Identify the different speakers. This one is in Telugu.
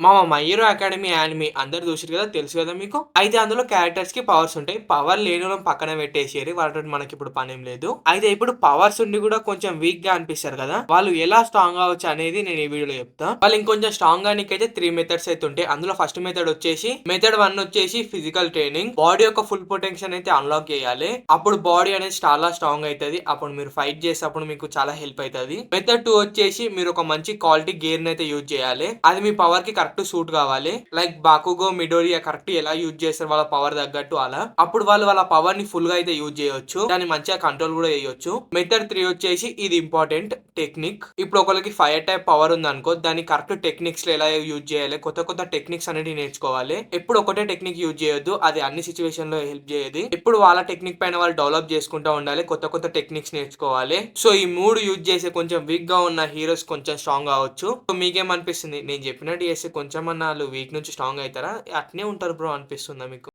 Speaker 1: మై హీరో అకాడమీ యానిమీ అందరూ చూసిర్రు కదా! తెలుసు కదా మీకు. అయితే అందులో క్యారెక్టర్స్‌కి పవర్స్ ఉంటాయి. పవర్ లేనోళ్ళని పక్కన పెట్టేసేయండి. వాళ్ళతోటి మనకిప్పుడు పనేం లేదు. అయితే ఇప్పుడు పవర్స్ ఉండి కూడా కొంచెం వీక్‌గా అనిపిస్తారు కదా! వాళ్ళు ఎలా స్ట్రాంగ్ అవ్వచ్చు అనేది నేను ఈ వీడియోలో చెప్తా. వాళ్ళు ఇంకొంచెం స్ట్రాంగ్ గానీకైతే 3 మెథడ్స్ అయితే ఉంటాయి. అందులో ఫస్ట్ మెథడ్ వచ్చేసి మెథడ్ 1 వచ్చేసి ఫిజికల్ ట్రైనింగ్. బాడీ యొక్క ఫుల్ పొటెన్షియల్ అయితే అన్‌లాక్ చేయాలి. అప్పుడు బాడీ అనేది చాలా స్ట్రాంగ్ అయితది. అప్పుడు మీరు ఫైట్ చేసేటప్పుడు మీకు చాలా హెల్ప్ అయితది. మెథడ్ 2 వచ్చేసి మీరు ఒక మంచి క్వాలిటీ గేర్‌ని అయితే యూజ్ చేయాలి. అది మీ పవర్‌కి కరెక్ట్ సూట్ కావాలి. లైక్ బాకుగో, మిడోరియా కరెక్ట్ ఎలా యూజ్ చేస్తారు వాళ్ళ పవర్ తగ్గట్టు అలా. అప్పుడు వాళ్ళు వాళ్ళ పవర్ ని ఫుల్ గా అయితే యూజ్ చేయొచ్చు. దాన్ని మంచిగా కంట్రోల్ కూడా చేయొచ్చు. మెథడ్ 3 వచ్చేసి ఇది ఇంపార్టెంట్ టెక్నిక్. ఇప్పుడు ఒకరికి ఫైర్ టైప్ పవర్ ఉంది అనుకో, దాన్ని కరెక్ట్ టెక్నిక్స్ లో ఎలా యూజ్ చేయాలి, కొత్త కొత్త టెక్నిక్స్ అనేది నేర్చుకోవాలి. ఎప్పుడు ఒకటే టెక్నిక్ యూజ్ చేయొద్దు. అది అన్ని సిచ్యువేషన్ లో హెల్ప్ చేయదు. ఎప్పుడు వాళ్ళ టెక్నిక్ పైన వాళ్ళు డెవలప్ చేసుకుంటూ ఉండాలి. కొత్త కొత్త టెక్నిక్స్ నేర్చుకోవాలి. సో ఈ 3 యూజ్ చేసే కొంచెం వీక్ గా ఉన్న హీరోస్ కొంచెం స్ట్రాంగ్ కావచ్చు. సో మీకేమనిపిస్తుంది? నేను చెప్పినట్టు చేస్తే కొంచెమన్నా ఆళ్ళు వీక్ నుంచి స్ట్రాంగ్ అయితారా? అట్నే ఉంటారు బ్రో అనిపిస్తుందా మీకు?